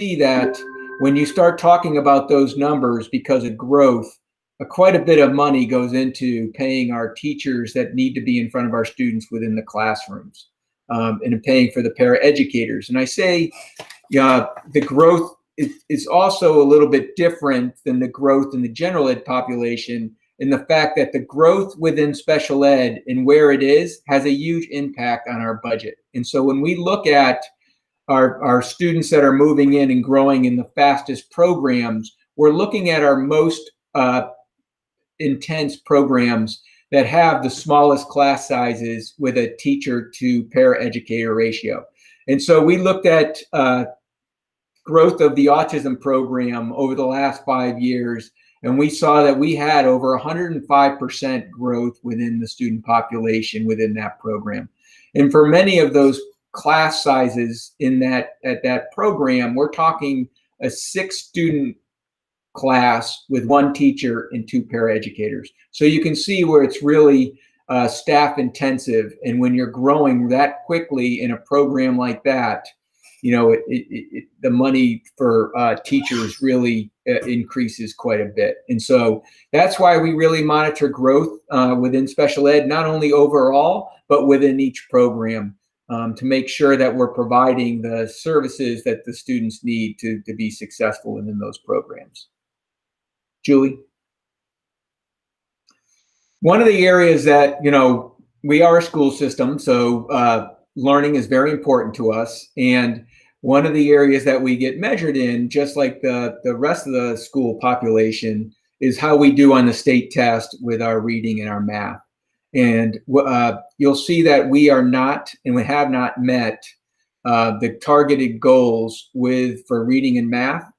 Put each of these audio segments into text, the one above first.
that when you start talking about those numbers because of growth, quite a bit of money goes into paying our teachers that need to be in front of our students within the classrooms, and paying for the paraeducators. And I say the growth is also a little bit different than the growth in the general ed population, in the fact that the growth within special ed and where it is has a huge impact on our budget. And so when we look at our students that are moving in and growing in the fastest programs, we're looking at our most intense programs that have the smallest class sizes with a teacher to paraeducator ratio. And so we looked at growth of the autism program over the last 5 years, and we saw that we had over 105% growth within the student population within that program. And for many of those class sizes at that program, we're talking a 6-student class with 1 teacher and 2 paraeducators. So you can see where it's really staff intensive, and when you're growing that quickly in a program like that, the money for teachers really increases quite a bit. And so that's why we really monitor growth within special ed, not only overall, but within each program, to make sure that we're providing the services that the students need to be successful within those programs. Julie? One of the areas that, we are a school system, so learning is very important to us. And one of the areas that we get measured in, just like the rest of the school population, is how we do on the state test with our reading and our math. And you'll see that we are not, and we have not met the targeted goals for reading and math,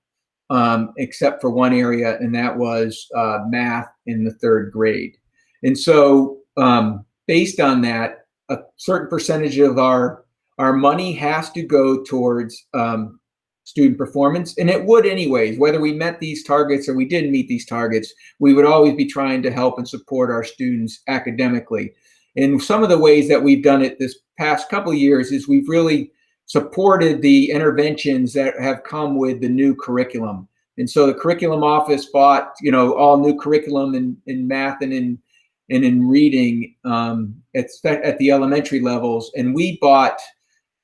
except for one area, and that was math in the 3rd grade. And so based on that, a certain percentage of our money has to go towards student performance, and it would anyways, whether we met these targets or we didn't meet these targets, we would always be trying to help and support our students academically. And some of the ways that we've done it this past couple of years is we've really supported the interventions that have come with the new curriculum. And so the curriculum office bought, all new curriculum in math and in reading at the elementary levels. And we bought,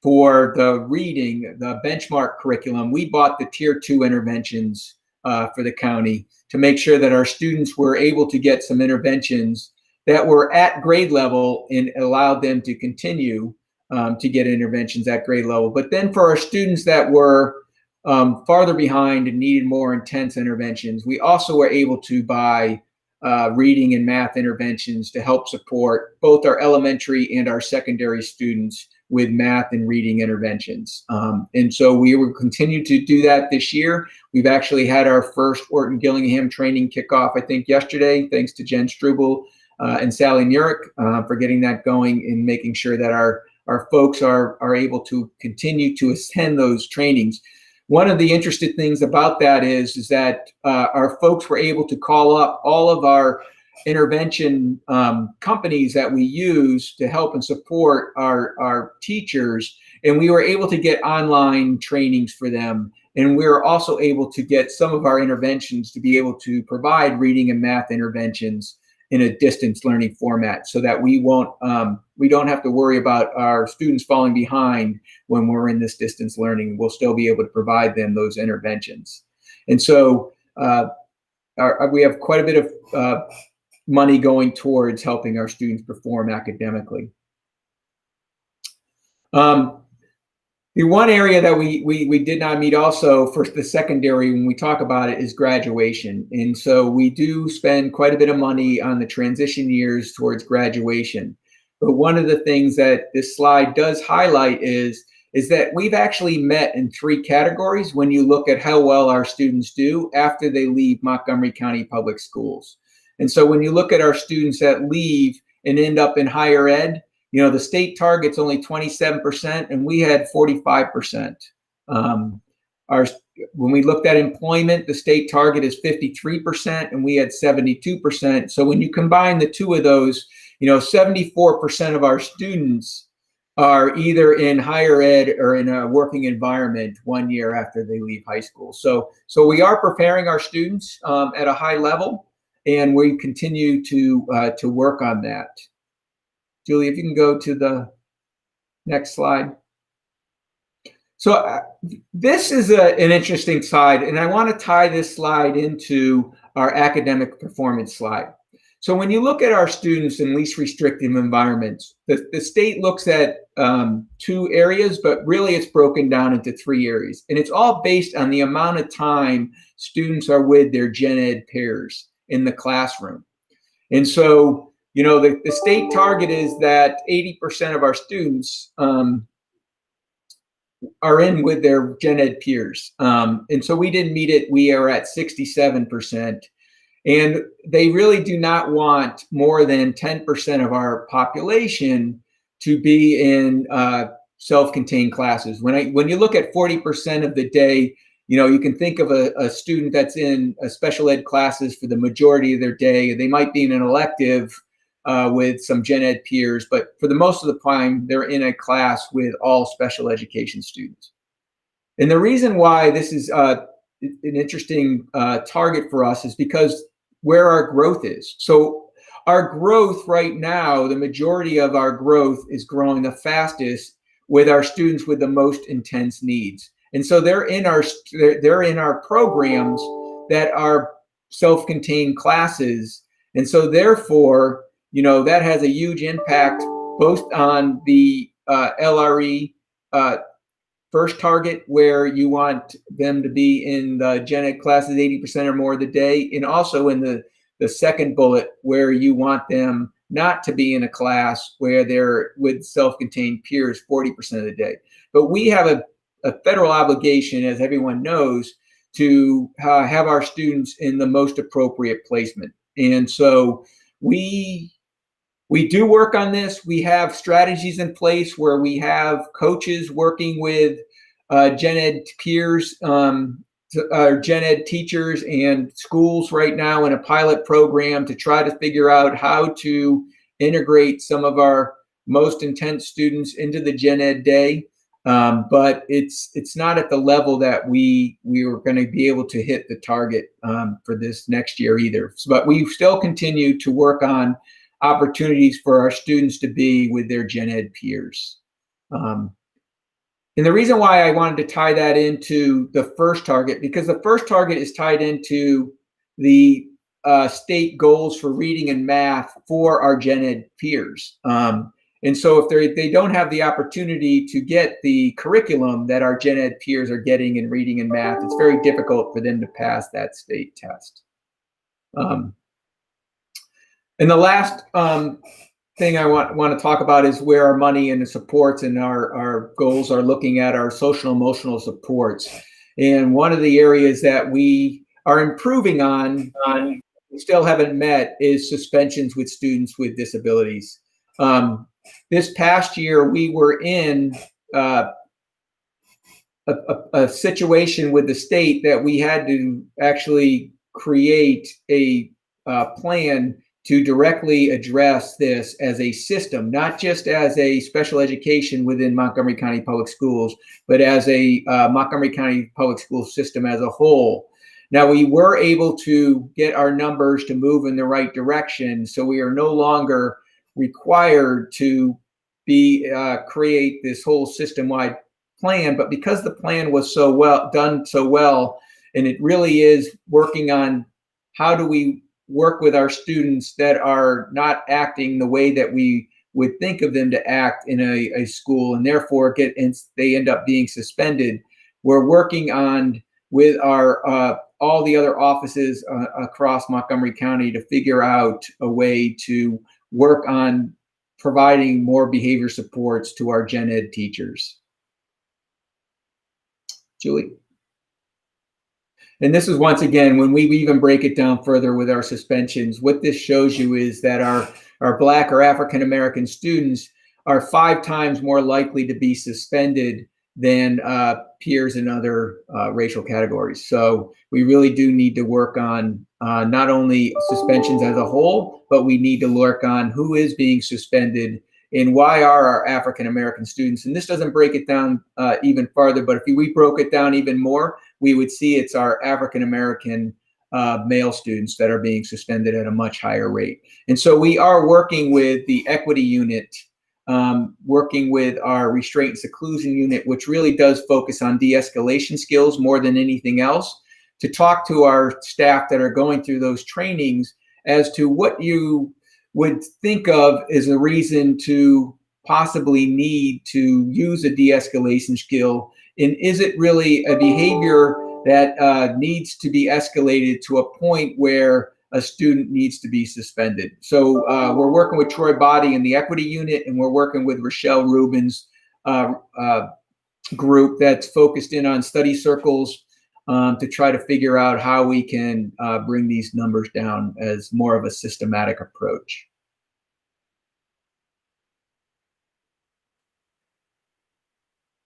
for the reading, the benchmark curriculum, we bought the tier 2 interventions for the county to make sure that our students were able to get some interventions that were at grade level and allowed them to continue to get interventions at grade level. But then for our students that were farther behind and needed more intense interventions, we also were able to buy reading and math interventions to help support both our elementary and our secondary students with math and reading interventions. And so we will continue to do that this year. We've actually had our first Orton Gillingham training kickoff, I think, yesterday, thanks to Jen Struble and Sally Nurek for getting that going and making sure that our folks are able to continue to attend those trainings. One of the interesting things about that is that our folks were able to call up all of our intervention companies that we use to help and support our teachers, and we were able to get online trainings for them. And we were also able to get some of our interventions to be able to provide reading and math interventions in a distance learning format, so that we don't have to worry about our students falling behind when we're in this distance learning. We'll still be able to provide them those interventions. And so we have quite a bit of money going towards helping our students perform academically. The one area that we did not meet also for the secondary, when we talk about it, is graduation. And so we do spend quite a bit of money on the transition years towards graduation. But one of the things that this slide does highlight is that we've actually met in 3 categories when you look at how well our students do after they leave Montgomery County Public Schools. And so when you look at our students that leave and end up in higher ed, the state target's only 27%, and we had 45%. When we looked at employment, the state target is 53%, and we had 72%. So when you combine the two of those, 74% of our students are either in higher ed or in a working environment 1 year after they leave high school. So we are preparing our students at a high level, and we continue to work on that. Julie, if you can go to the next slide. So this is an interesting slide, and I want to tie this slide into our academic performance slide. So when you look at our students in least restrictive environments, the state looks at 2 areas, but really it's broken down into 3 areas. And it's all based on the amount of time students are with their gen ed peers in the classroom. And so, you know, the state target is that 80% of our students are in with their gen ed peers. And so we didn't meet it. We are at 67%. And they really do not want more than 10% of our population to be in self-contained classes. When you look at 40% of the day, you know, you can think of a student that's in special ed classes for the majority of their day. They might be in an elective with some gen ed peers, but for the most of the time, they're in a class with all special education students. And the reason why this is an interesting target for us is because where our growth is. So our growth right now, the majority of our growth is growing the fastest with our students with the most intense needs. And so they're in our programs that are self-contained classes. And so therefore, you know, that has a huge impact both on the LRE first target, where you want them to be in the gen ed classes 80% or more of the day, and also in the second bullet, where you want them not to be in a class where they're with self-contained peers 40% of the day. But we have a federal obligation, as everyone knows, to have our students in the most appropriate placement. And so we do work on this. We have strategies in place where we have coaches working with gen ed peers, gen ed teachers and schools right now in a pilot program to try to figure out how to integrate some of our most intense students into the gen ed day. But it's not at the level that we were going to be able to hit the target for this next year either. But we still continue to work on opportunities for our students to be with their gen ed peers. And the reason why I wanted to tie that into the first target, because the first target is tied into the state goals for reading and math for our gen ed peers. And so if they don't have the opportunity to get the curriculum that our gen ed peers are getting in reading and math, it's very difficult for them to pass that state test. And the last thing I want to talk about is where our money and the supports and our goals are looking at our social emotional supports. And one of the areas that we are improving on, we still haven't met, is suspensions with students with disabilities. This past year, we were in a situation with the state that we had to actually create a plan to directly address this as a system, not just as a special education within Montgomery County Public Schools, but as a Montgomery County Public School system as a whole. Now, we were able to get our numbers to move in the right direction, so we are no longer required to create this whole system-wide plan. But because the plan was done so well, and it really is working on how do we work with our students that are not acting the way that we would think of them to act in a school, and therefore they end up being suspended. We're working on with our all the other offices across Montgomery County to figure out a way to work on providing more behavior supports to our gen ed teachers. Julie? And this is, once again, when we even break it down further with our suspensions, what this shows you is that our Black or African American students are 5 times more likely to be suspended than peers in other racial categories. So we really do need to work on not only suspensions as a whole, but we need to work on who is being suspended and why are our African American students, and this doesn't break it down even farther, but if we broke it down even more, we would see it's our African American male students that are being suspended at a much higher rate. And so we are working with the equity unit, working with our restraint and seclusion unit, which really does focus on de-escalation skills more than anything else, to talk to our staff that are going through those trainings as to what you would think of as a reason to possibly need to use a de-escalation skill. And is it really a behavior that needs to be escalated to a point where a student needs to be suspended? So we're working with Troy Body in the equity unit, and we're working with Rochelle Rubin's group that's focused in on study circles to try to figure out how we can bring these numbers down as more of a systematic approach.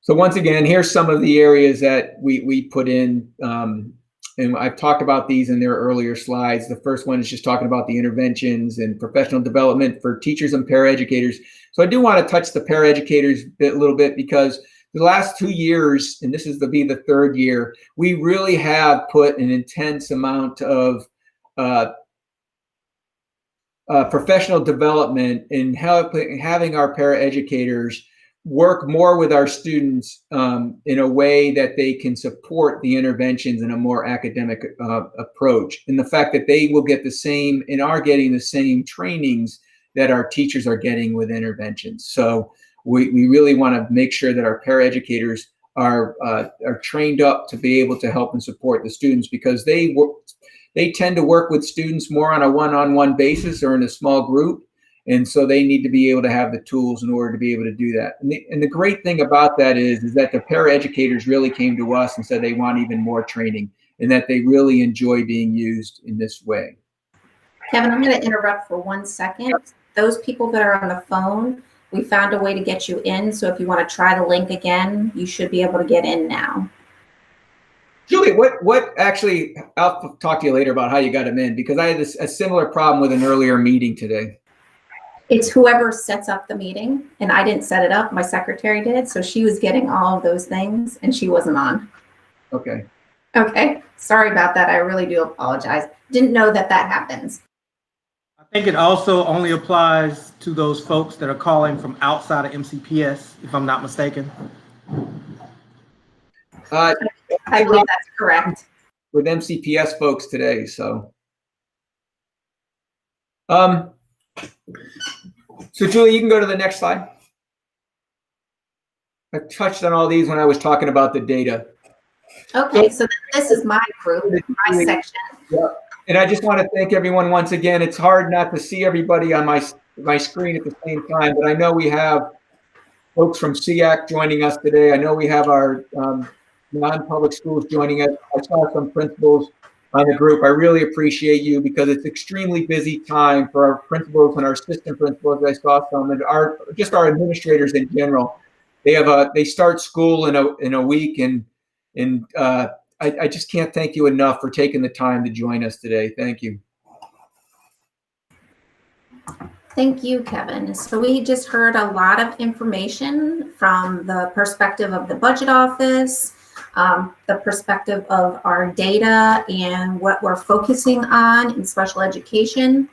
So once again, here's some of the areas that we put in, and I've talked about these in their earlier slides. The first one is just talking about the interventions and professional development for teachers and paraeducators. So I do want to touch the paraeducators a little bit, because the last 2 years, and this is to be the third year, we really have put an intense amount of professional development in having our paraeducators work more with our students in a way that they can support the interventions in a more academic approach. And the fact that they will get the same and are getting the same trainings that our teachers are getting with interventions. So we really want to make sure that our paraeducators are trained up to be able to help and support the students, because they tend to work with students more on a one-on-one basis or in a small group. And so they need to be able to have the tools in order to be able to do that. And the great thing about that is that the paraeducators really came to us and said they want even more training, and that they really enjoy being used in this way. Kevin, I'm going to interrupt for 1 second. Those people that are on the phone, we found a way to get you in. So if you want to try the link again, you should be able to get in now. Julie, what actually, I'll talk to you later about how you got them in, because I had a similar problem with an earlier meeting today. It's whoever sets up the meeting, and I didn't set it up. My secretary did. So she was getting all of those things and she wasn't on. Okay. Okay. Sorry about that. I really do apologize. Didn't know that happens. I think it also only applies to those folks that are calling from outside of MCPS, if I'm not mistaken. I believe that's correct. With MCPS folks today, so. So Julie, you can go to the next slide. I touched on all these when I was talking about the data. Okay, so this is my group, my section. Yeah. And I just want to thank everyone once again. It's hard not to see everybody on my screen at the same time, but I know we have folks from SEAC joining us today. I know we have our non-public schools joining us. I saw some principals on the group. I really appreciate you, because it's extremely busy time for our principals and our assistant principals. I saw some, and our administrators in general. They start school in a week, and I just can't thank you enough for taking the time to join us today. Thank you. Thank you, Kevin. So we just heard a lot of information from the perspective of the budget office, the perspective of our data and what we're focusing on in special education.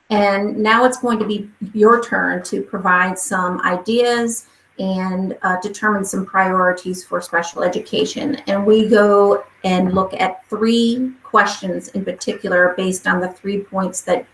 And now it's going to be your turn to provide some ideas and determine some priorities for special education. And we go and look at 3 questions in particular based on the 3 points that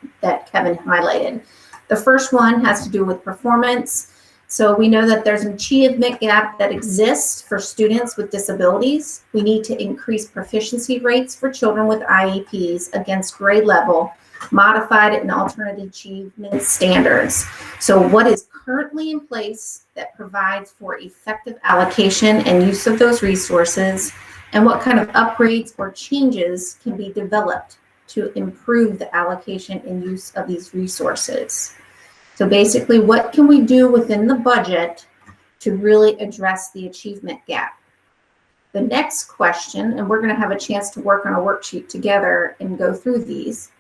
Kevin highlighted. The first one has to do with performance. So we know that there's an achievement gap that exists for students with disabilities. We need to increase proficiency rates for children with IEPs against grade level, modified and alternate achievement standards. So what is currently in place that provides for effective allocation and use of those resources, and what kind of upgrades or changes can be developed to improve the allocation and use of these resources. So basically, what can we do within the budget to really address the achievement gap? The next question, and we're going to have a chance to work on a worksheet together and go through these,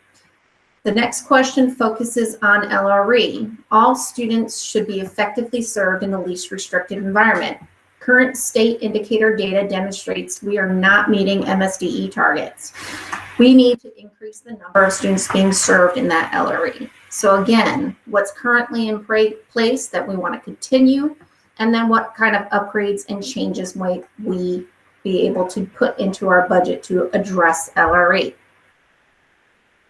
The next question focuses on LRE. All students should be effectively served in the least restricted environment. Current state indicator data demonstrates we are not meeting MSDE targets. We need to increase the number of students being served in that LRE. So again, what's currently in place that we want to continue, and then what kind of upgrades and changes might we be able to put into our budget to address LRE.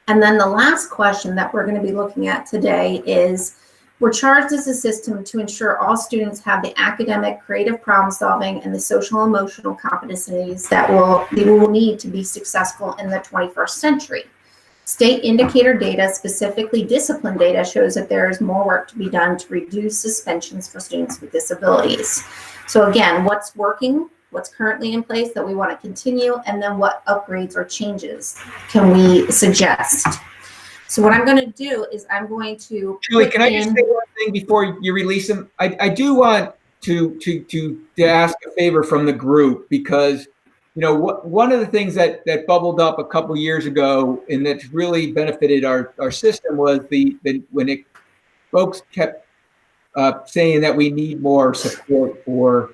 And then the last question that we're going to be looking at today is, we're charged as a system to ensure all students have the academic, creative problem solving, and the social emotional competencies that they will need to be successful in the 21st century. State indicator data, specifically discipline data, shows that there is more work to be done to reduce suspensions for students with disabilities. So again, what's working, what's currently in place that we want to continue, and then what upgrades or changes can we suggest? So what I'm going to do is I'm going to Julie, can I just say one thing before you release them? I do want to ask a favor from the group, because one of the things that bubbled up a couple years ago and that's really benefited our system was when folks kept saying that we need more support for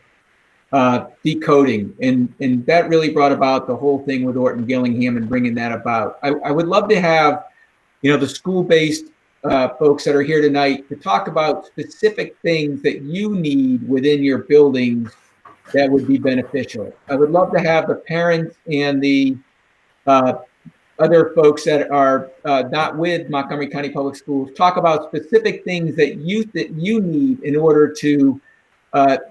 decoding, and that really brought about the whole thing with Orton Gillingham and bringing that about. I would love to have the school-based folks that are here tonight to talk about specific things that you need within your buildings that would be beneficial. I would love to have the parents and the other folks that are not with Montgomery County Public Schools talk about specific things that you need in order to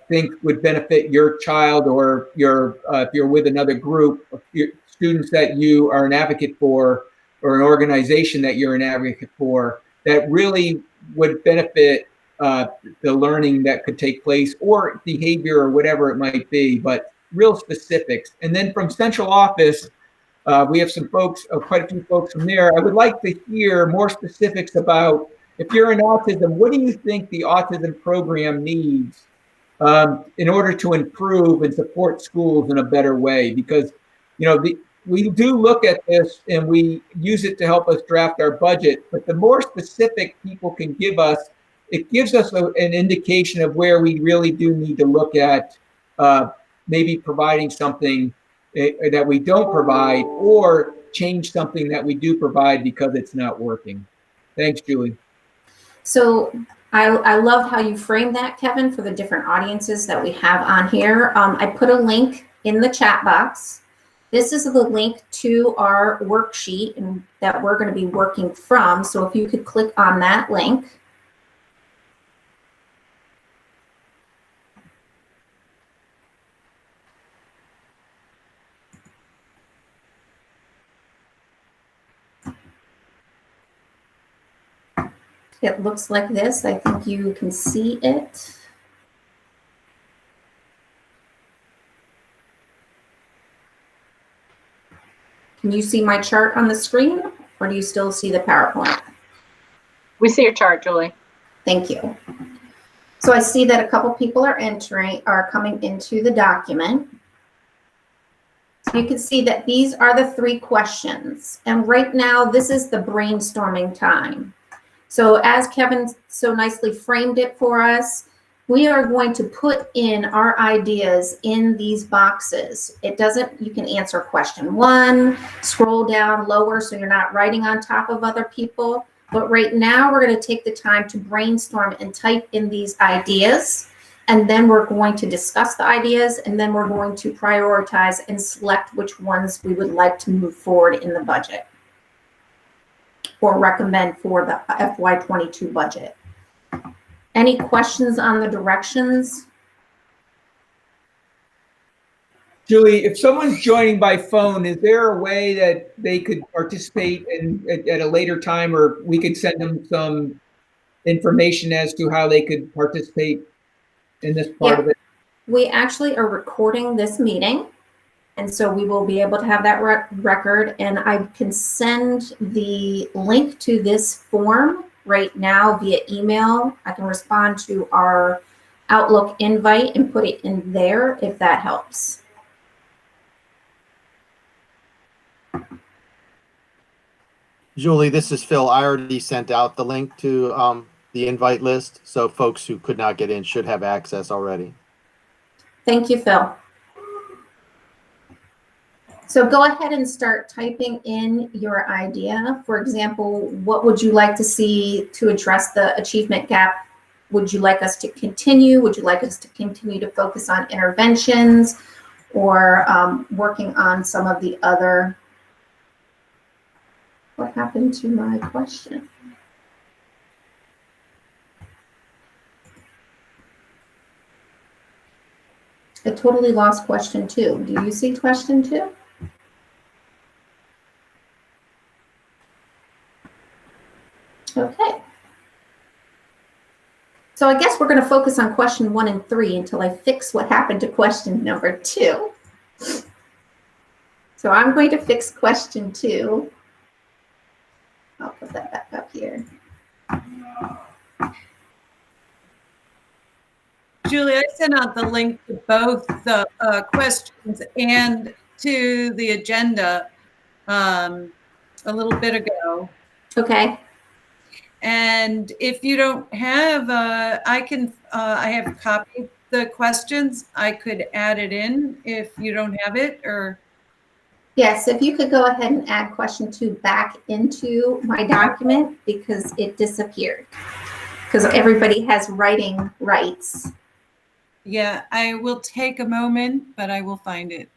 think would benefit your child, or if you're with another group of students that you are an advocate for, or an organization that you're an advocate for, that really would benefit the learning that could take place, or behavior, or whatever it might be, but real specifics. And then from central office, we have some folks, quite a few folks from there. I would like to hear more specifics about, if you're in autism, what do you think the autism program needs in order to improve and support schools in a better way? Because, we do look at this and we use it to help us draft our budget, but the more specific people can give us, it gives us an indication of where we really do need to look at maybe providing something that we don't provide, or change something that we do provide because it's not working. Thanks, Julie. So I love how you framed that, Kevin, for the different audiences that we have on here. I put a link in the chat box. This is the link to our worksheet and that we're going to be working from. So if you could click on that link. It looks like this. I think you can see it. Can you see my chart on the screen, or do you still see the PowerPoint? We see your chart, Julie. Thank you. So I see that a couple people are coming into the document. So you can see that these are the 3 questions. And right now, this is the brainstorming time. So as Kevin so nicely framed it for us, we are going to put in our ideas in these boxes. You can answer question 1, scroll down lower so you're not writing on top of other people. But right now we're going to take the time to brainstorm and type in these ideas. And then we're going to discuss the ideas, and then we're going to prioritize and select which ones we would like to move forward in the budget or recommend for the FY22 budget. Any questions on the directions? Julie, if someone's joining by phone, is there a way that they could participate at a later time, or we could send them some information as to how they could participate in this part of it? We actually are recording this meeting, and so we will be able to have that record, and I can send the link to this form right now via email. I can respond to our Outlook invite and put it in there if that helps. Julie, this is Phil. I already sent out the link to the invite list, so folks who could not get in should have access already. Thank you, Phil. So go ahead and start typing in your idea. For example, what would you like to see to address the achievement gap? Would you like us to continue? Would you like us to continue to focus on interventions or working on some of the other? What happened to my question? I totally lost question 2. Do you see question 2? Okay. So I guess we're going to focus on question 1 and 3 until I fix what happened to question number 2. So I'm going to fix question 2. I'll put that back up here. Julie, I sent out the link to both the questions and to the agenda a little bit ago. Okay. And if you don't have, I have copied the questions. I could add it in if you don't have it, or. Yes, if you could go ahead and add question 2 back into my document because it disappeared. Because everybody has writing rights. Yeah, I will take a moment, but I will find it.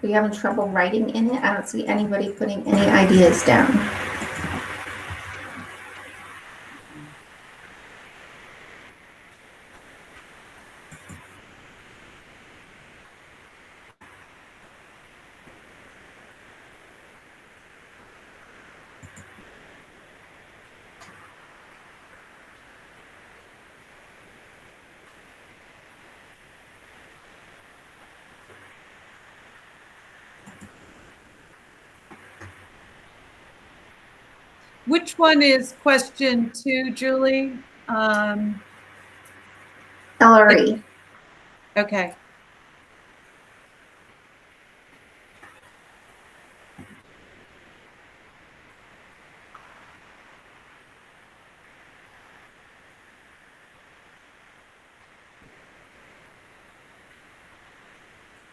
Are you having trouble writing in it? I don't see anybody putting any ideas down. Which one is question 2, Julie? LRE. Okay.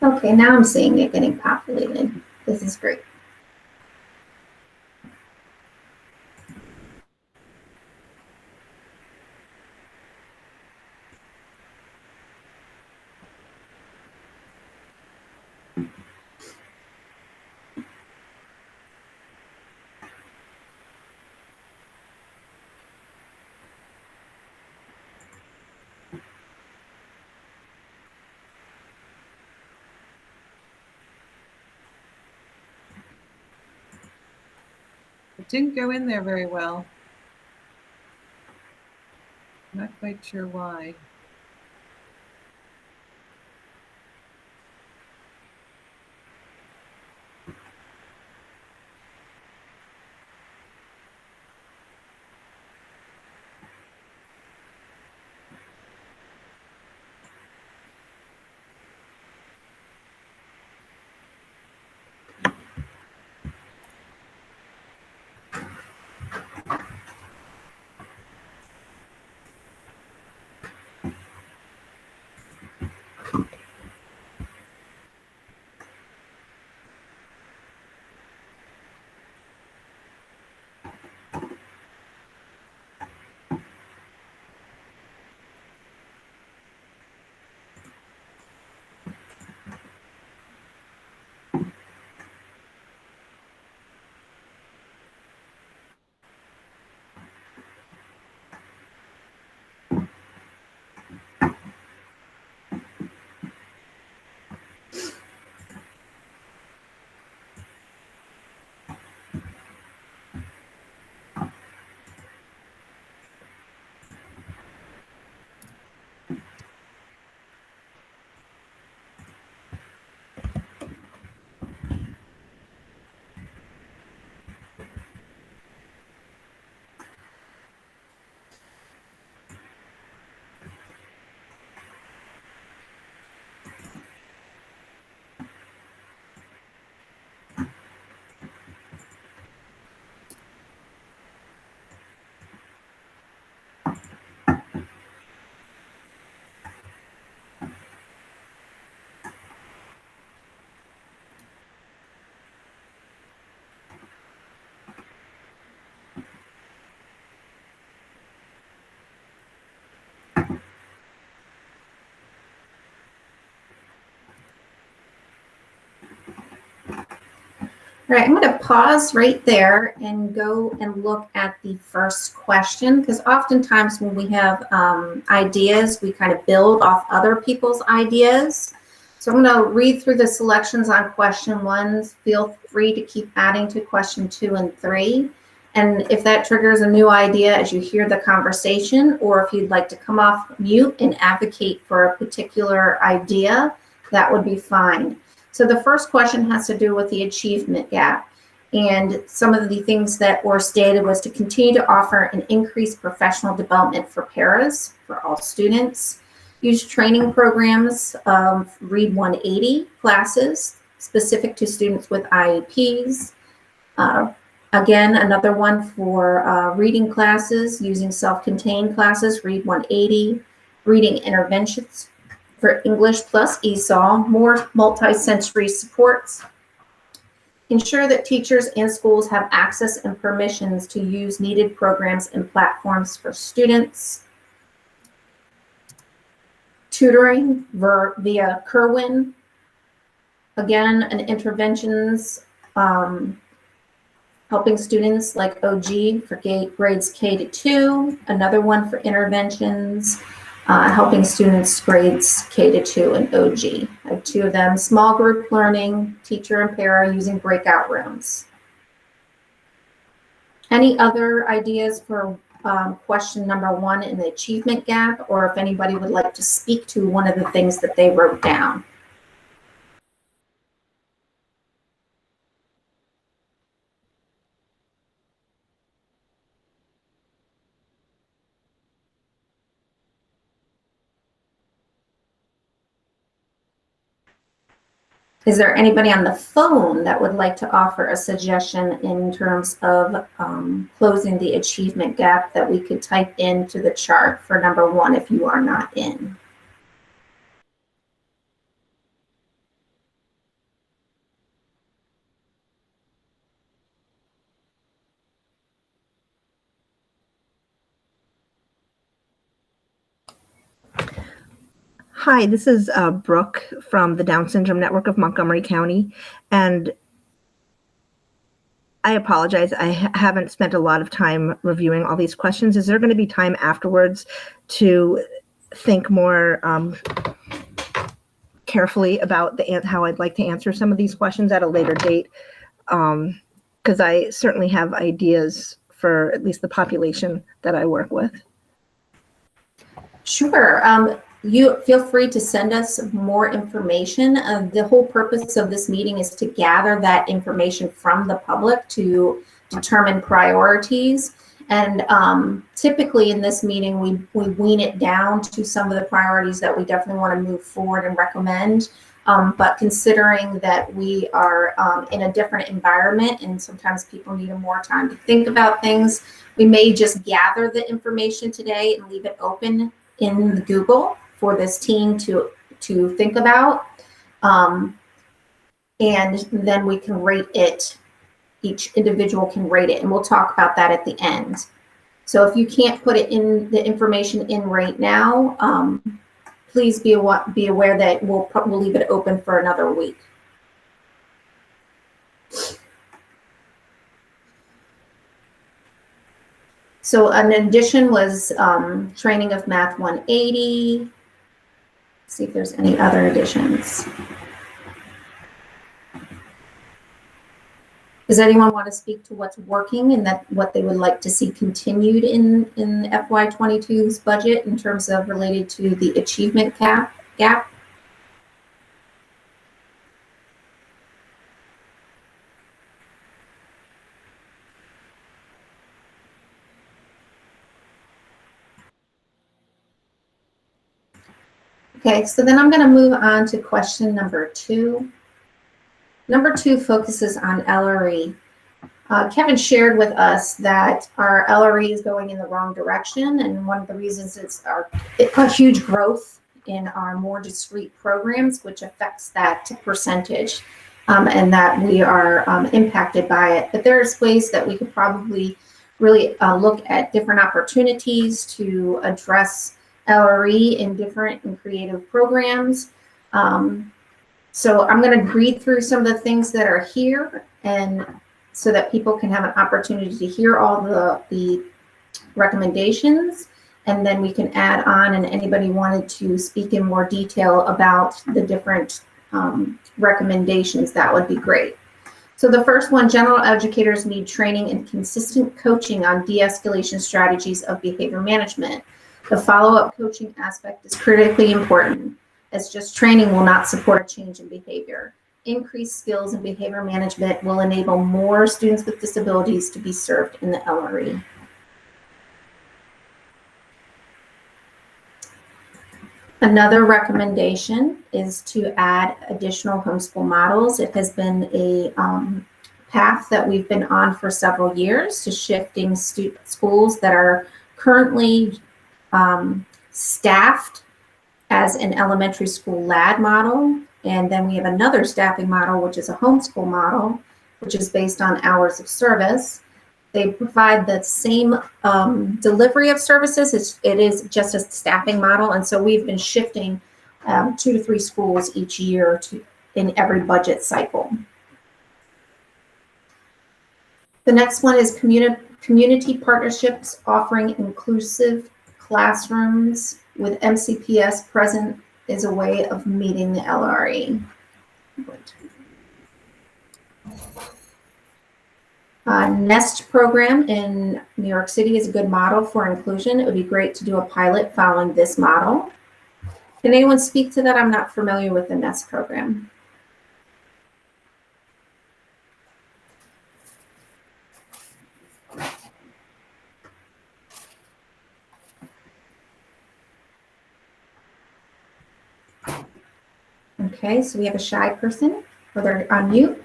Okay, now I'm seeing it getting populated. This is great. It didn't go in there very well. Not quite sure why. All right, I'm going to pause right there and go and look at the first question, because oftentimes when we have ideas, we kind of build off other people's ideas. So I'm going to read through the selections on question 1. Feel free to keep adding to question 2 and 3. And if that triggers a new idea as you hear the conversation, or if you'd like to come off mute and advocate for a particular idea, that would be fine. So the first question has to do with the achievement gap. And some of the things that were stated was to continue to offer an increased professional development for paras, for all students, use training programs of Read 180 classes specific to students with IEPs. Again, another one for reading classes, using self-contained classes, Read 180, reading interventions for English plus ESOL, more multi-sensory supports. Ensure that teachers and schools have access and permissions to use needed programs and platforms for students. Tutoring via Kerwin. Again, an interventions helping students like OG for grades K to 2. Another one for interventions, helping students grades K to 2 and OG. I have 2 of them. Small group learning, teacher and para using breakout rooms. Any other ideas for question number 1 in the achievement gap, or if anybody would like to speak to one of the things that they wrote down? Is there anybody on the phone that would like to offer a suggestion in terms of closing the achievement gap that we could type into the chart for number 1 if you are not in? Hi, this is Brooke from the Down Syndrome Network of Montgomery County, and I apologize. I haven't spent a lot of time reviewing all these questions. Is there going to be time afterwards to think more carefully about how I'd like to answer some of these questions at a later date? Because I certainly have ideas for at least the population that I work with. Sure. You feel free to send us more information. The whole purpose of this meeting is to gather that information from the public to determine priorities. And typically in this meeting, we wean it down to some of the priorities that we definitely want to move forward and recommend. But considering that we are in a different environment and sometimes people need more time to think about things, we may just gather the information today and leave it open in Google for this team to think about, and then we can rate it. Each individual can rate it, and we'll talk about that at the end. So if you can't put it in the information in right now, please be aware that we'll leave it open for another week. So an addition was training of Math 180. See if there's any other additions. Does anyone want to speak to what's working and what they would like to see continued in FY22's budget in terms of related to the achievement gap? Okay, so then I'm going to move on to question number 2. Number 2 focuses on LRE. Kevin shared with us that our LRE is going in the wrong direction, and one of the reasons is a huge growth in our more discrete programs, which affects that percentage, and that we are impacted by it. But there's ways that we could probably really look at different opportunities to address LRE in different and creative programs. So I'm going to read through some of the things that are here, and so that people can have an opportunity to hear all the recommendations, and then we can add on, and anybody wanted to speak in more detail about the different recommendations, that would be great. So the first one, general educators need training and consistent coaching on de-escalation strategies of behavior management. The follow-up coaching aspect is critically important, as just training will not support a change in behavior. Increased skills in behavior management will enable more students with disabilities to be served in the LRE. Another recommendation is to add additional homeschool models. It has been a path that we've been on for several years, to shifting schools that are currently staffed as an elementary school LAD model. And then we have another staffing model, which is a homeschool model, which is based on hours of service. They provide the same delivery of services. It is just a staffing model. And so we've been shifting 2 to 3 schools each year in every budget cycle. The next one is community partnerships offering inclusive classrooms with MCPS present is a way of meeting the LRE. NEST program in New York City is a good model for inclusion. It would be great to do a pilot following this model. Can anyone speak to that? I'm not familiar with the NEST program. Okay, so we have a shy person, or they're on mute.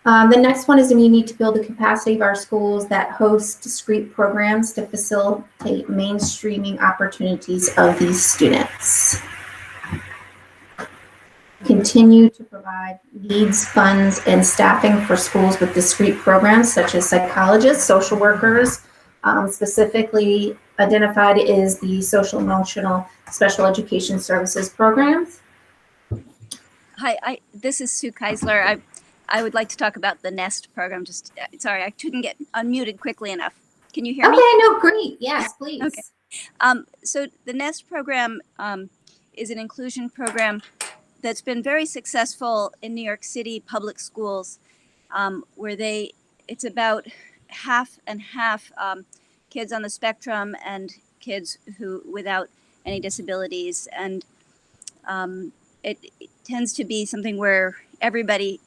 The next one is we need to build the capacity of our schools that host discrete programs to facilitate mainstreaming opportunities of these students. Continue to provide needs, funds, and staffing for schools with discrete programs such as psychologists, social workers. Specifically identified is the social emotional special education services programs. Hi, this is Sue Keisler. I would like to talk about the NEST program. Just sorry, I couldn't get unmuted quickly enough. Can you hear me? Okay, no, great. Yes, please. Okay. So the NEST program is an inclusion program that's been very successful in New York City public schools, where it's about half and half kids on the spectrum and kids who without any disabilities, and it tends to be something where everybody.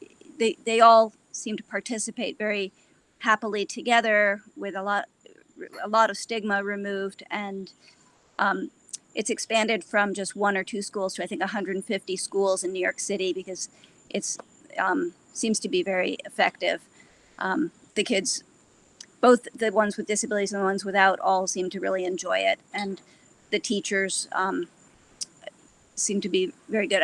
They all seem to participate very happily together with a lot of stigma removed, and it's expanded from just 1 or 2 schools to I think 150 schools in New York City because it's seems to be very effective. The kids, both the ones with disabilities and the ones without, all seem to really enjoy it, and the teachers seem to be very good.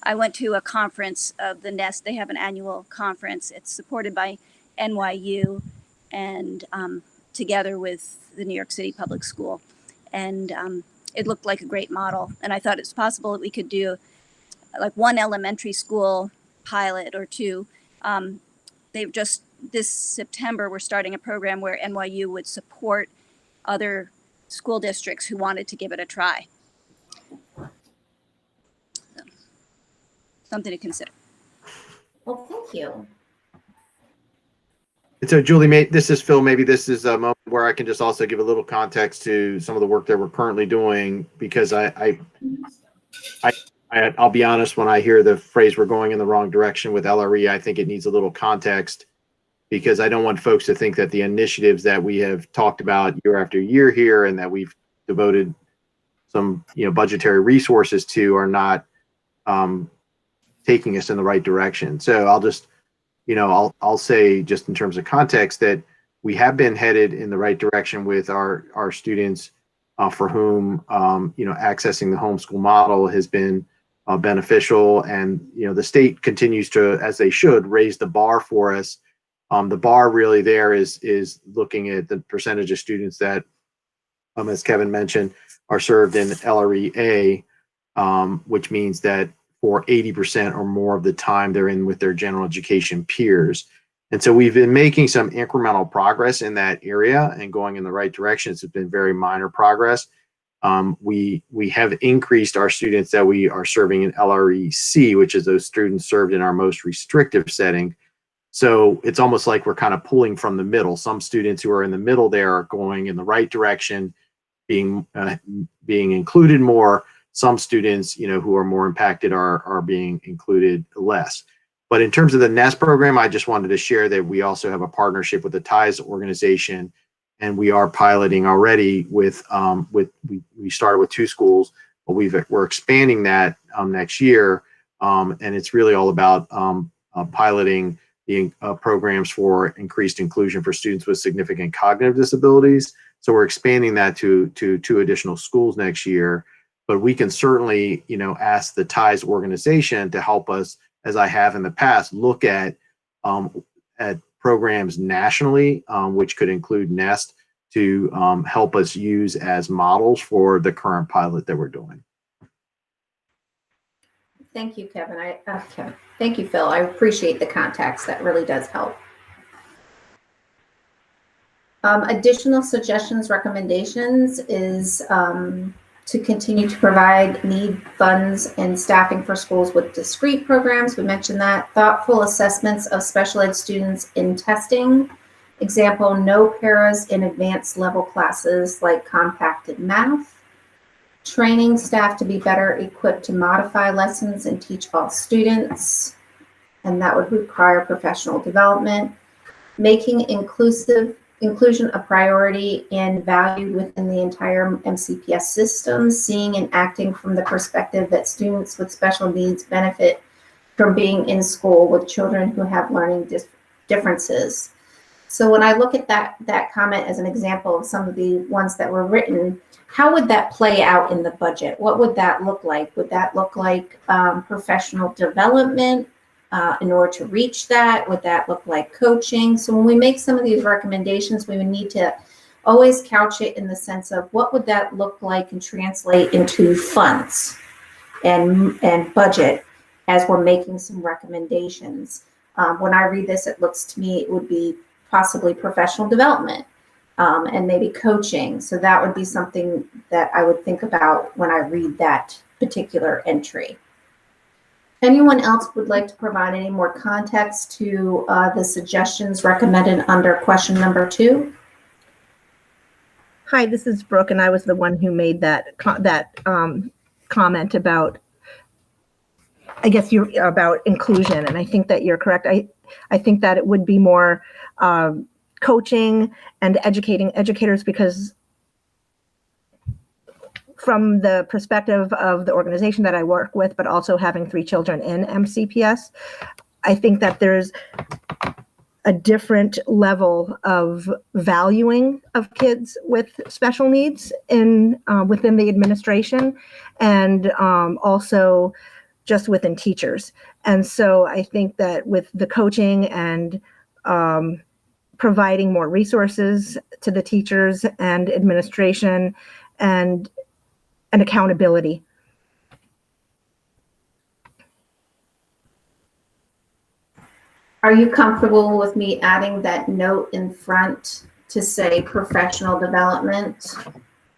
I went to a conference of the NEST. They have an annual conference. It's supported by NYU and together with the New York City Public School. And it looked like a great model. And I thought it's possible that we could do like 1 elementary school pilot or 2. They've just, this September, we're starting a program where NYU would support other school districts who wanted to give it a try. Something to consider. Well, thank you. And so Julie, this is Phil. Maybe this is a moment where I can just also give a little context to some of the work that we're currently doing, because I'll be honest, when I hear the phrase "we're going in the wrong direction" with LRE, I think it needs a little context, because I don't want folks to think that the initiatives that we have talked about year after year here and that we've devoted some budgetary resources to are not taking us in the right direction. So I'll just, I'll say just in terms of context that we have been headed in the right direction with our students for whom, accessing the homeschool model has been beneficial. And, the state continues to, as they should, raise the bar for us. The bar really there is looking at the percentage of students that, as Kevin mentioned, are served in LRE-A, which means that for 80% or more of the time they're in with their general education peers. And so we've been making some incremental progress in that area and going in the right direction. It's been very minor progress. We have increased our students that we are serving in LREC, which is those students served in our most restrictive setting. So it's almost like we're kind of pulling from the middle. Some students who are in the middle there are going in the right direction, being included more. Some students, who are more impacted are being included less. But in terms of the NEST program, I just wanted to share that we also have a partnership with the TIES organization, and we are piloting already with we started with 2 schools, but we're expanding that next year, and it's really all about piloting the programs for increased inclusion for students with significant cognitive disabilities. So we're expanding that to 2 additional schools next year. But we can certainly, ask the TIES organization to help us, as I have in the past, look at programs nationally, which could include NEST, to help us use as models for the current pilot that we're doing. Thank you, Kevin. Thank you, Phil. I appreciate the context. That really does help. Additional suggestions, recommendations is to continue to provide need funds and staffing for schools with discrete programs. We mentioned that. Thoughtful assessments of special ed students in testing. Example, no paras in advanced level classes like compacted math. Training staff to be better equipped to modify lessons and teach all students. And that would require professional development. Making inclusion a priority and value within the entire MCPS system, seeing and acting from the perspective that students with special needs benefit from being in school with children who have learning differences. So when I look at that comment as an example of some of the ones that were written, how would that play out in the budget? What would that look like? Would that look like professional development in order to reach that? Would that look like coaching? So when we make some of these recommendations, we would need to always couch it in the sense of what would that look like and translate into funds and budget as we're making some recommendations. When I read this, it looks to me it would be possibly professional development and maybe coaching. So that would be something that I would think about when I read that particular entry. Anyone else would like to provide any more context to the suggestions recommended under question number 2? Hi, this is Brooke, and I was the one who made that comment about, I guess about inclusion, and I think that you're correct. I think that it would be more coaching and educating educators, because from the perspective of the organization that I work with, but also having 3 children in MCPS, I think that there's a different level of valuing of kids with special needs within the administration, and also just within teachers. And so I think that with the coaching and providing more resources to the teachers and administration and accountability. Are you comfortable with me adding that note in front to say professional development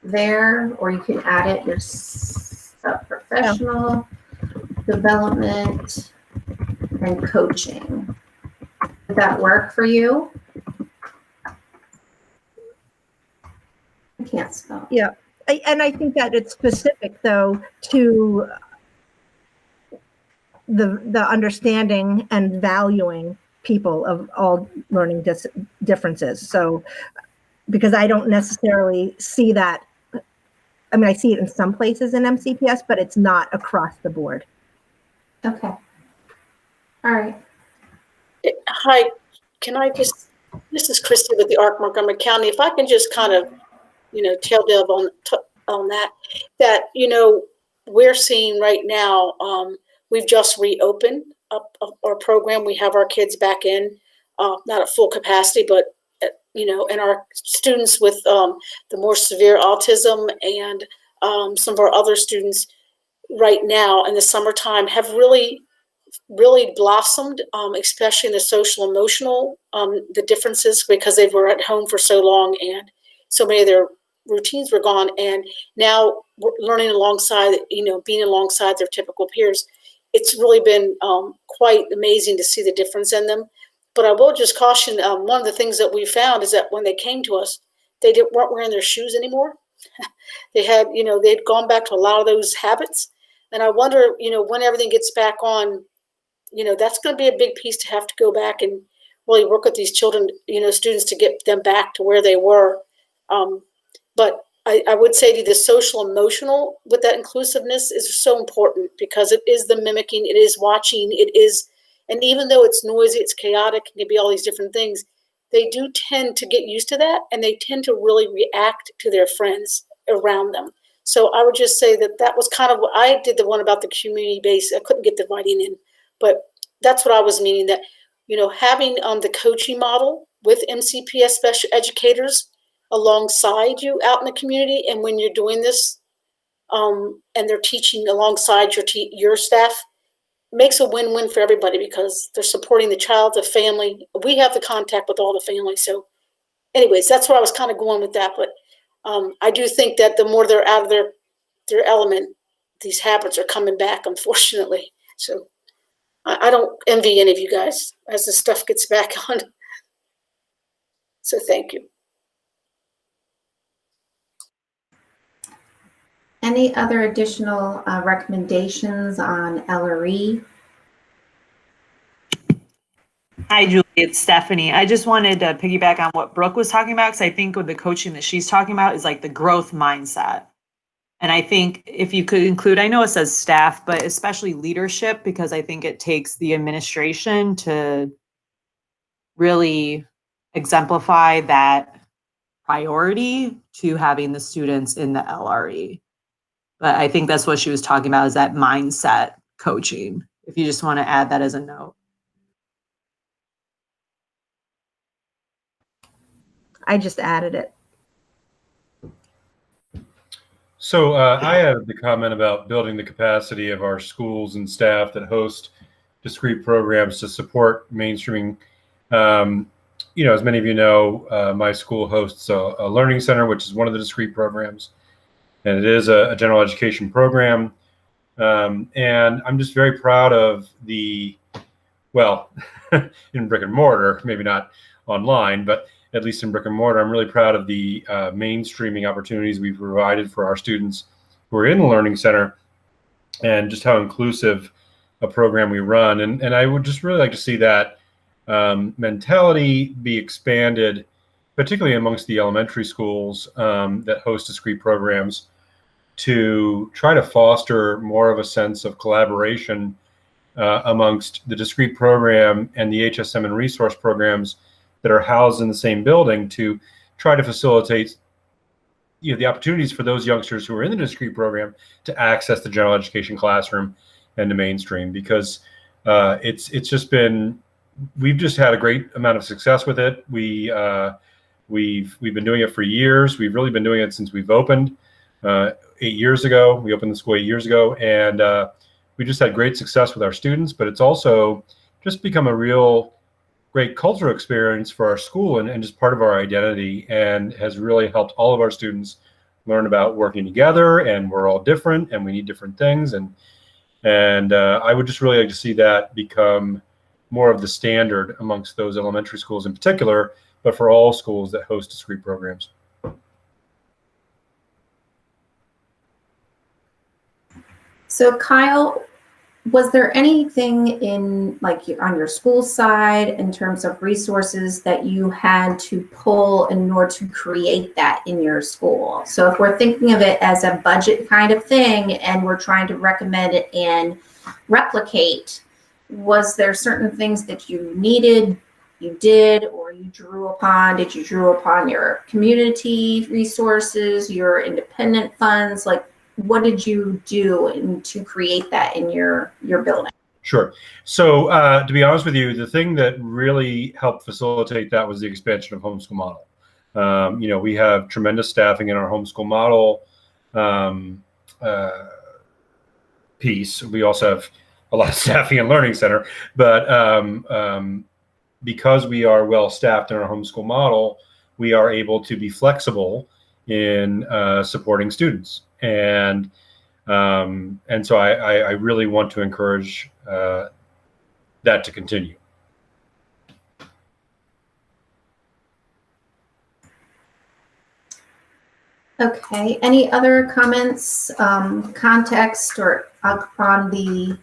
there? Or you can add it yourself, professional development and coaching. Would that work for you? I can't spell. Yeah. And I think that it's specific, though, to the understanding and valuing people of all learning differences. So, because I don't necessarily see that, I mean, I see it in some places in MCPS, but it's not across the board. Okay. All right. Hi, this is Christy with the ARC Montgomery County. If I can just kind of, tail delve on that, we're seeing right now, we've just reopened our program. We have our kids back in, not at full capacity, but, and our students with the more severe autism and some of our other students, right now in the summertime have really blossomed, especially in the social emotional, the differences, because they were at home for so long and so many of their routines were gone. And now we're learning alongside, being alongside their typical peers. It's really been quite amazing to see the difference in them. But I will just caution, one of the things that we found is that when they came to us, weren't wearing their shoes anymore. They'd gone back to a lot of those habits. And I wonder, when everything gets back on, that's going to be a big piece to have to go back and really work with these children, students, to get them back to where they were. But I would say to you, the social emotional with that inclusiveness is so important, because it is the mimicking, it is watching, and even though it's noisy, it's chaotic, it can be all these different things, they do tend to get used to that, and they tend to really react to their friends around them. So I would just say that was kind of what I did, the one about the community base. I couldn't get the writing in, but that's what I was meaning, that, having the coaching model with MCPS special educators alongside you out in the community, and when you're doing this, and they're teaching alongside your staff, makes a win-win for everybody, because they're supporting the child, the family. We have the contact with all the family. So anyways, that's where I was kind of going with that. But I do think that the more they're out of their element, these habits are coming back, unfortunately. So I don't envy any of you guys as the stuff gets back on. So thank you. Any other additional recommendations on LRE? Hi, Julie, it's Stephanie. I just wanted to piggyback on what Brooke was talking about, because I think with the coaching that she's talking about is like the growth mindset. And I think if you could include, I know it says staff, but especially leadership, because I think it takes the administration to really exemplify that priority to having the students in the LRE. But I think that's what she was talking about, is that mindset coaching, if you just want to add that as a note. I just added it. So I have the comment about building the capacity of our schools and staff that host discrete programs to support mainstreaming. As many of you know, my school hosts a learning center, which is one of the discrete programs, and it is a general education program. And I'm just very proud of in brick and mortar, maybe not online, but at least in brick and mortar, I'm really proud of the mainstreaming opportunities we've provided for our students who are in the Learning Center, and just how inclusive a program we run. And I would just really like to see that mentality be expanded, particularly amongst the elementary schools that host discrete programs, to try to foster more of a sense of collaboration amongst the discrete program and the HSM and resource programs that are housed in the same building, to try to facilitate the opportunities for those youngsters who are in the discrete program to access the general education classroom and the mainstream, because it's just been, we've just had a great amount of success with it. We've been doing it for years. We've really been doing it since we've opened 8 years ago. We opened the school 8 years ago, and we just had great success with our students, but it's also just become a real great cultural experience for our school, and just part of our identity, and has really helped all of our students learn about working together, and we're all different and we need different things. And I would just really like to see that become more of the standard amongst those elementary schools in particular, but for all schools that host discrete programs. So Kyle, was there anything in on your school side in terms of resources that you had to pull in order to create that in your school? So if we're thinking of it as a budget kind of thing and we're trying to recommend it and replicate, was there certain things that you needed, you did, or you drew upon? Did you drew upon your community resources, your independent funds? What did you do to create that in your building? Sure. So to be honest with you, the thing that really helped facilitate that was the expansion of homeschool model. We have tremendous staffing in our homeschool model. piece. We also have a lot of staffing in Learning Center, but because we are well staffed in our homeschool model, we are able to be flexible in supporting students. And so I really want to encourage that to continue. Okay, any other comments, context, or on the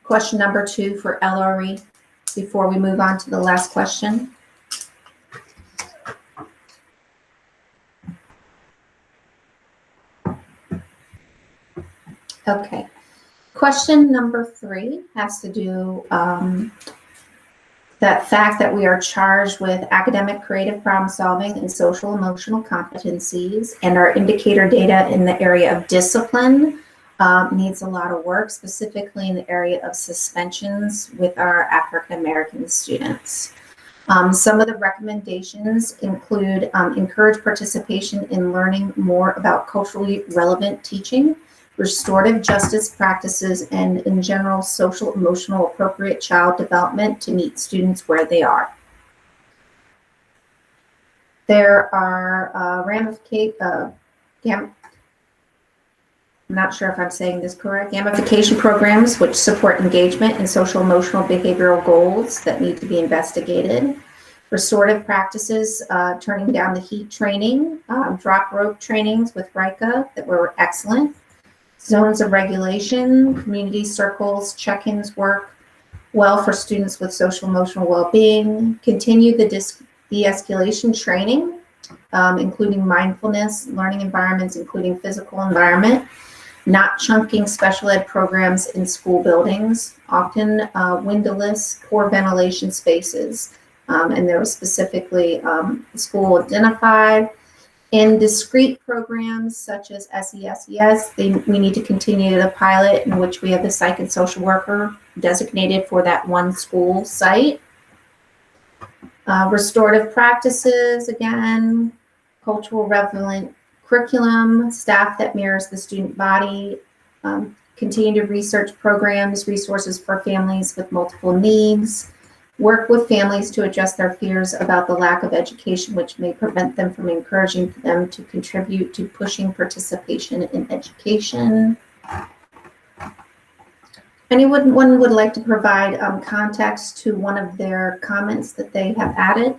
question number 2 for LRE before we move on to the last question? Okay, question number 3 has to do that fact that we are charged with academic creative problem solving and social emotional competencies, and our indicator data in the area of discipline needs a lot of work, specifically in the area of suspensions with our African American students. Some of the recommendations include encourage participation in learning more about culturally relevant teaching, restorative justice practices, and in general social emotional appropriate child development to meet students where they are. There are I'm not sure if I'm saying this correct, gamification programs which support engagement and social emotional behavioral goals that need to be investigated. Restorative practices, turning down the heat training, drop rope trainings with RICA that were excellent. Zones of regulation, community circles, check-ins work well for students with social emotional well-being. Continue the de-escalation training, including mindfulness, learning environments, including physical environment. Not chunking special ed programs in school buildings, often windowless, poor ventilation spaces. And there was specifically school identified. In discrete programs such as SESES, we need to continue the pilot in which we have the psych and social worker designated for that one school site. Restorative practices, again, cultural relevant curriculum, staff that mirrors the student body, continue to research programs, resources for families with multiple needs, work with families to address their fears about the lack of education, which may prevent them from encouraging them to contribute to pushing participation in education. Anyone would like to provide context to one of their comments that they have added?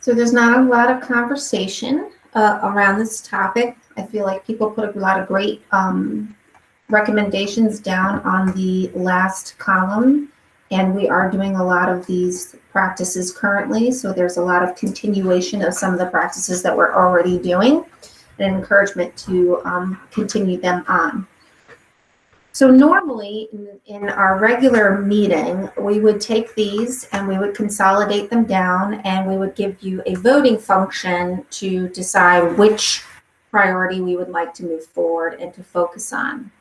So there's not a lot of conversation around this topic. I feel like people put a lot of great recommendations down on the last column, and we are doing a lot of these practices currently. So there's a lot of continuation of some of the practices that we're already doing and encouragement to continue them on. So normally in our regular meeting, we would take these and we would consolidate them down, and we would give you a voting function to decide which priority we would like to move forward and to focus on.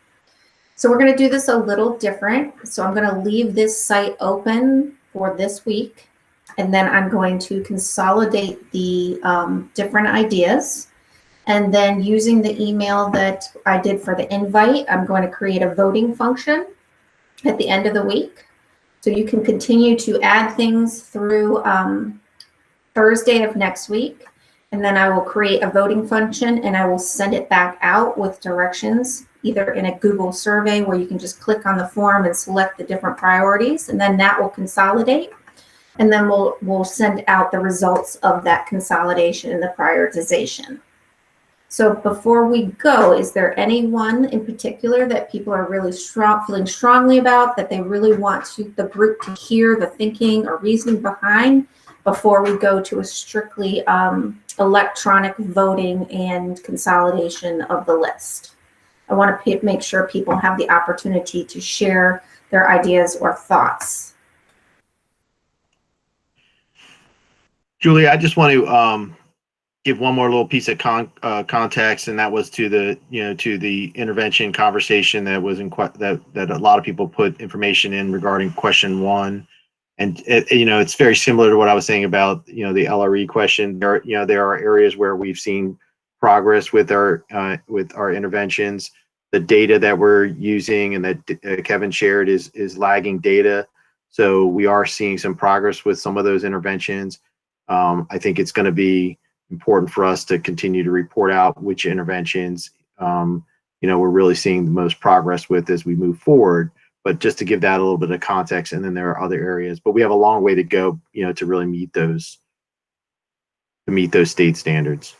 So we're going to do this a little different. So I'm going to leave this site open for this week, and then I'm going to consolidate the different ideas. And then using the email that I did for the invite, I'm going to create a voting function at the end of the week. So you can continue to add things through Thursday of next week. And then I will create a voting function and I will send it back out with directions, either in a Google survey where you can just click on the form and select the different priorities. And then that will consolidate. And then we'll send out the results of that consolidation and the prioritization. So before we go, is there anyone in particular that people are really feeling strongly about, that they really want the group to hear the thinking or reasoning behind before we go to a strictly electronic voting and consolidation of the list. I want to make sure people have the opportunity to share their ideas or thoughts. Julie, I just want to give one more little piece of context, and that was to the to the intervention conversation that was in that a lot of people put information in regarding question 1, and it's very similar to what I was saying about the LRE question. There are areas where we've seen progress with our interventions. The data that we're using and that Kevin shared is lagging data, so we are seeing some progress with some of those interventions. I think it's going to be important for us to continue to report out which interventions we're really seeing the most progress with as we move forward. But just to give that a little bit of context, and then there are other areas, but we have a long way to go, to really meet those state standards.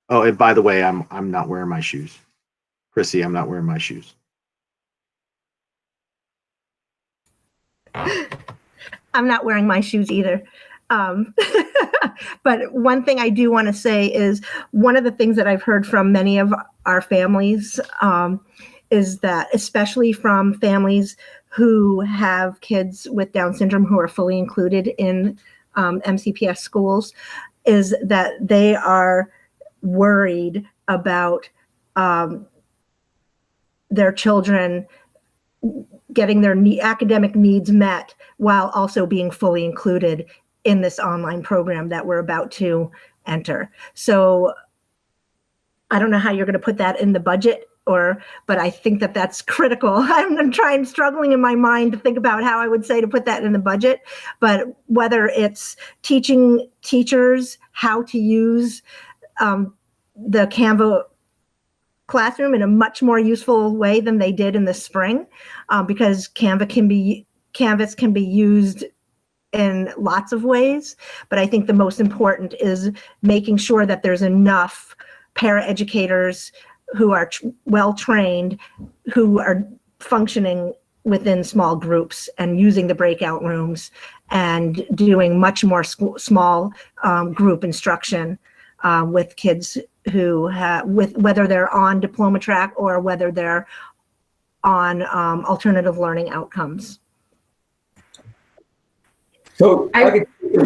Oh, and by the way, I'm not wearing my shoes, Chrissy. I'm not wearing my shoes. I'm not wearing my shoes either. But one thing I do want to say is one of the things that I've heard from many of our families is that, especially from families who have kids with Down syndrome who are fully included in MCPS schools, is that they are worried about their children getting their academic needs met while also being fully included in this online program that we're about to enter. So I don't know how you're going to put that in the budget, but I think that that's critical. I'm struggling in my mind to think about how I would say to put that in the budget, but whether it's teaching teachers how to use the Canva classroom in a much more useful way than they did in the spring, because Canvas can be used in lots of ways. But I think the most important is making sure that there's enough paraeducators who are well trained, who are functioning within small groups and using the breakout rooms and doing much more small group instruction with kids who whether they're on diploma track or whether they're on alternative learning outcomes. So I could take a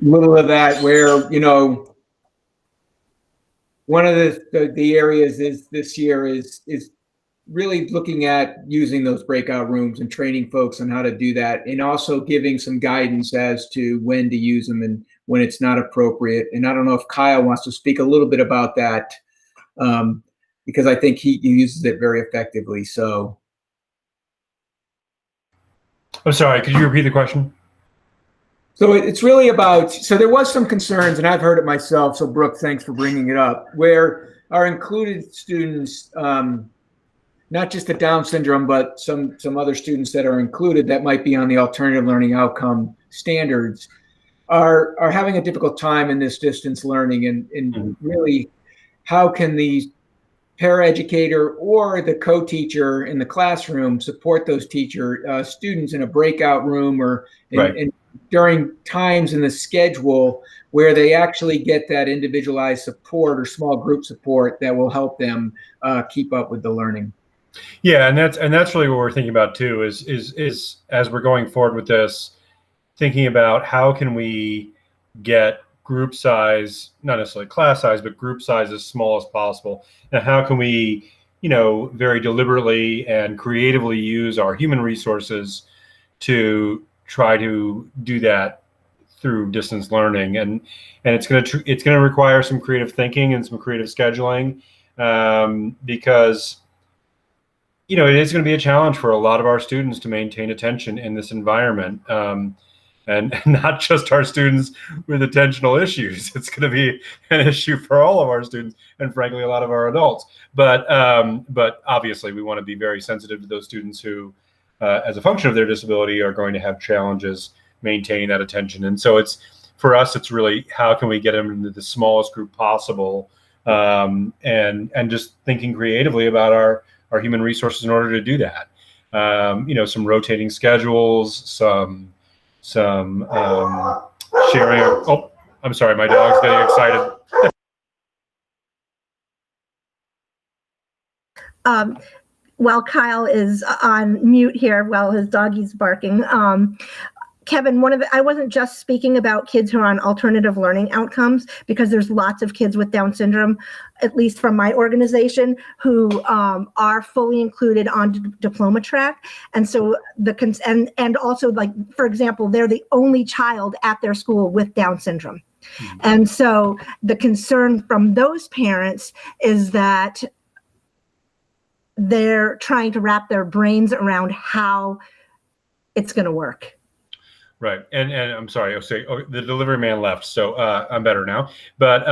little of that, where one of the areas is this year is really looking at using those breakout rooms and training folks on how to do that, and also giving some guidance as to when to use them and when it's not appropriate. And I don't know if Kyle wants to speak a little bit about that, because I think he uses it very effectively. So, I'm sorry, could you repeat the question? So it's really about, so there was some concerns, and I've heard it myself, so Brooke, thanks for bringing it up, where our included students, not just the Down syndrome, but some other students that are included that might be on the alternative learning outcome standards, are having a difficult time in this distance learning, and really how can the paraeducator or the co-teacher in the classroom support those students in a breakout room or in during times in the schedule where they actually get that individualized support or small group support that will help them keep up with the learning. Yeah, and that's really what we're thinking about too, is as we're going forward with this, thinking about how can we get group size, not necessarily class size, but group size as small as possible, and how can we, very deliberately and creatively use our human resources to try to do that through distance learning, and it's going to require some creative thinking and some creative scheduling, because it is going to be a challenge for a lot of our students to maintain attention in this environment, and not just our students with attentional issues. It's going to be an issue for all of our students, and frankly, a lot of our adults. But obviously, we want to be very sensitive to those students who, as a function of their disability, are going to have challenges maintaining that attention. And so for us, it's really how can we get them into the smallest group possible, and just thinking creatively about our human resources in order to do that. Some rotating schedules, some some sharing. Oh, I'm sorry, my dog's getting excited. While Kyle is on mute here, while his doggy's barking, Kevin, I wasn't just speaking about kids who are on alternative learning outcomes, because there's lots of kids with Down syndrome, at least from my organization, who are fully included on diploma track. And so and also, like, for example, they're the only child at their school with Down syndrome. Mm-hmm. And so the concern from those parents is that they're trying to wrap their brains around how it's going to work. Right. And I'm sorry, I'll say, the delivery man left, so I'm better now. But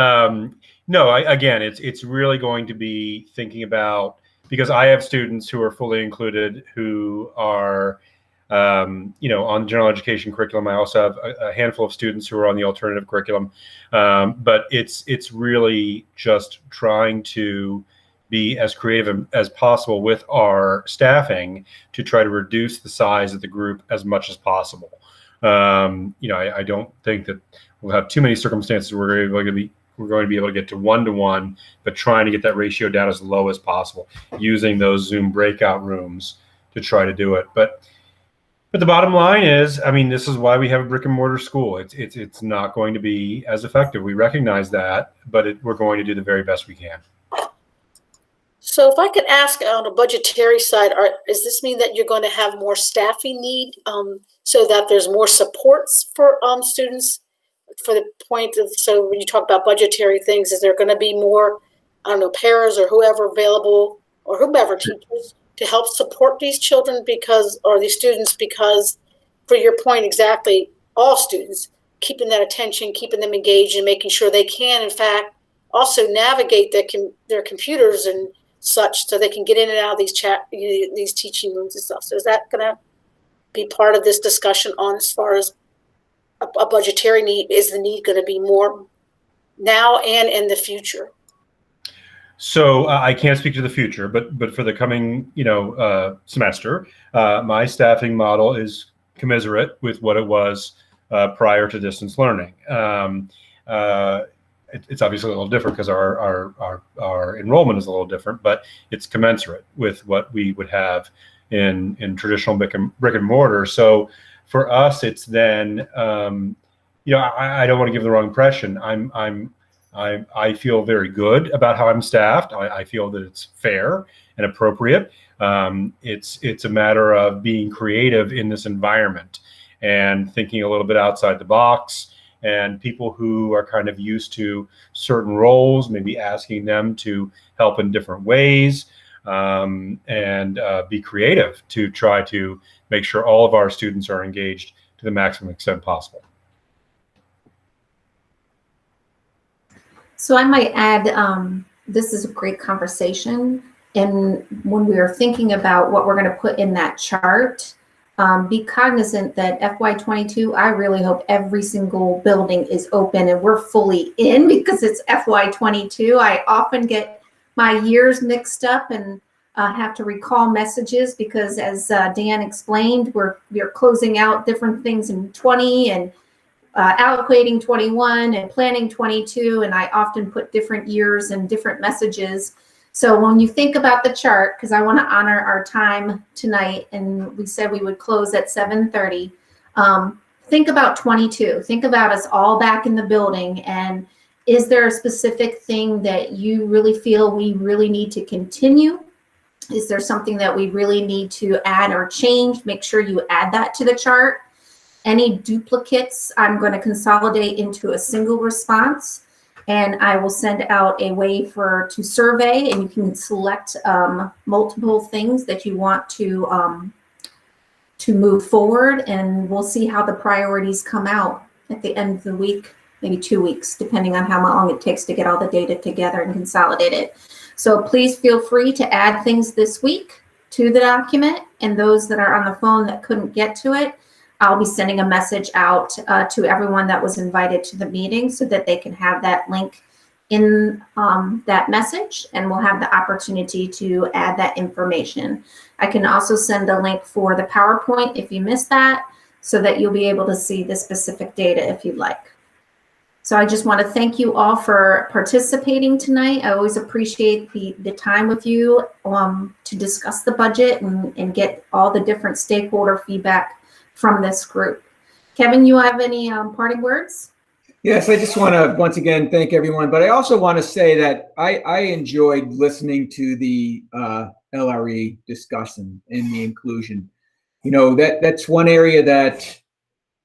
no, again, it's really going to be thinking about, because I have students who are fully included who are, on general education curriculum. I also have a handful of students who are on the alternative curriculum. But it's really just trying to be as creative as possible with our staffing to try to reduce the size of the group as much as possible. I don't think that we'll have too many circumstances where we're going to be able to get to 1-to-1, but trying to get that ratio down as low as possible, using those Zoom breakout rooms to try to do it. But the bottom line is, I mean, this is why we have a brick and mortar school. It's not going to be as effective. We recognize that, but we're going to do the very best we can. So if I could ask on a budgetary side, does this mean that you're going to have more staffing need so that there's more supports for students for the point of, so when you talk about budgetary things, is there going to be more, I don't know, paras or whoever available or whomever teachers to help support these children or these students, because for your point exactly, all students, keeping that attention, keeping them engaged and making sure they can, in fact, also navigate their computers and such so they can get in and out of these teaching rooms and stuff. So is that going to be part of this discussion on, as far as a budgetary need? Is the need going to be more now and in the future? So I can't speak to the future, but for the coming semester, my staffing model is commensurate with what it was prior to distance learning. It's obviously a little different because our enrollment is a little different, but it's commensurate with what we would have in traditional brick and mortar. So for us, it's then, I don't want to give the wrong impression. I feel very good about how I'm staffed. I feel that it's fair and appropriate. It's a matter of being creative in this environment and thinking a little bit outside the box. And people who are kind of used to certain roles, maybe asking them to help in different ways, and be creative to try to make sure all of our students are engaged to the maximum extent possible. So I might add, this is a great conversation. And when we are thinking about what we're going to put in that chart, be cognizant that FY22, I really hope every single building is open and we're fully in, because it's FY22. I often get my years mixed up and have to recall messages because, as Dan explained, we're closing out different things in 20 and allocating 21 and planning 22. And I often put different years and different messages. So when you think about the chart, because I want to honor our time tonight, and we said we would close at 7:30, think about 22. Think about us all back in the building. And is there a specific thing that you really feel we really need to continue? Is there something that we really need to add or change? Make sure you add that to the chart. Any duplicates, I'm going to consolidate into a single response. And I will send out a way to survey, and you can select multiple things that you want to move forward, and we'll see how the priorities come out at the end of the week, maybe 2 weeks, depending on how long it takes to get all the data together and consolidate it. So please feel free to add things this week to the document, and those that are on the phone that couldn't get to it, I'll be sending a message out to everyone that was invited to the meeting so that they can have that link in that message, and we'll have the opportunity to add that information. I can also send a link for the PowerPoint if you missed that. so that you'll be able to see the specific data if you'd like. So I just want to thank you all for participating tonight. I always appreciate the time with you to discuss the budget and get all the different stakeholder feedback from this group. Kevin, you have any parting words? Yes, I just want to once again thank everyone, but I also want to say that I enjoyed listening to the LRE discussion and the inclusion. You know, that's one area that,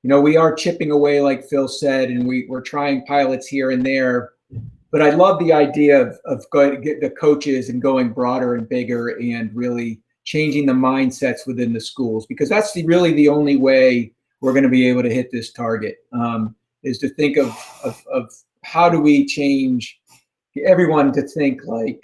you know, we are chipping away, like Phil said, and we're trying pilots here and there. But I love the idea of going to get the coaches and going broader and bigger and really changing the mindsets within the schools, because that's really the only way we're going to be able to hit this target, is to think of how do we change everyone to think like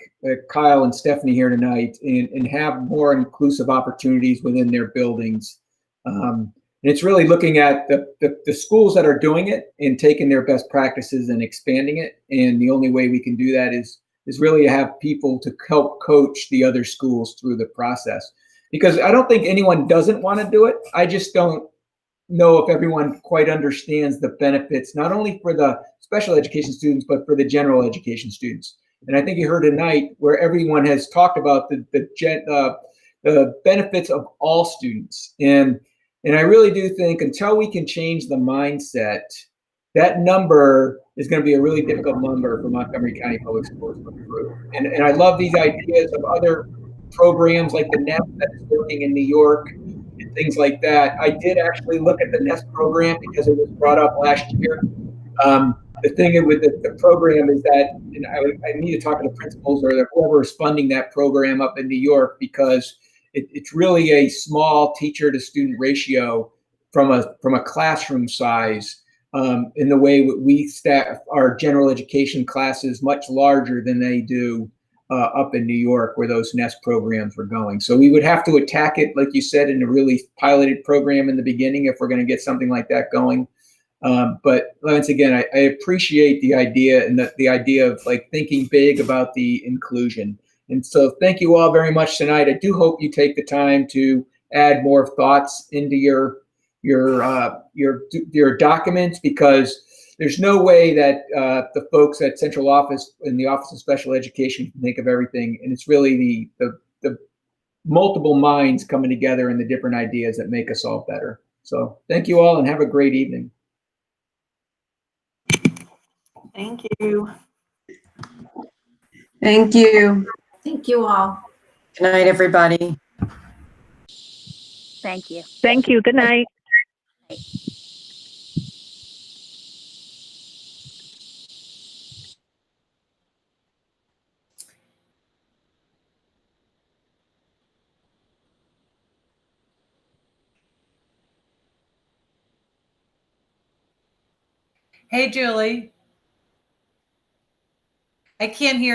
Kyle and Stephanie here tonight and have more inclusive opportunities within their buildings. And it's really looking at the schools that are doing it and taking their best practices and expanding it. And the only way we can do that is really to have people to help coach the other schools through the process. Because I don't think anyone doesn't want to do it. I just don't know if everyone quite understands the benefits, not only for the special education students, but for the general education students. And I think you heard tonight where everyone has talked about the benefits of all students. And I really do think until we can change the mindset, that number is going to be a really difficult number for Montgomery County Public Schools to improve. And I love these ideas of other programs like the NEST that is working in New York and things like that. I did actually look at the NEST program because it was brought up last year. The thing with the program is that, and I need to talk to the principals or whoever is funding that program up in New York, because it's really a small teacher to student ratio from a classroom size, in the way we staff our general education classes much larger than they do up in New York, where those NEST programs were going. So we would have to attack it, like you said, in a really piloted program in the beginning if we're going to get something like that going. But once again, I appreciate the idea and the idea of like thinking big about the inclusion. And so thank you all very much tonight. I do hope you take the time to add more thoughts into your documents, because there's no way that the folks at central office and the Office of Special Education can think of everything. And it's really the multiple minds coming together and the different ideas that make us all better. So thank you all and have a great evening. Thank you. Thank you. Thank you all. Good night, everybody. Thank you. Thank you. Good night. Hey, Julie. I can't hear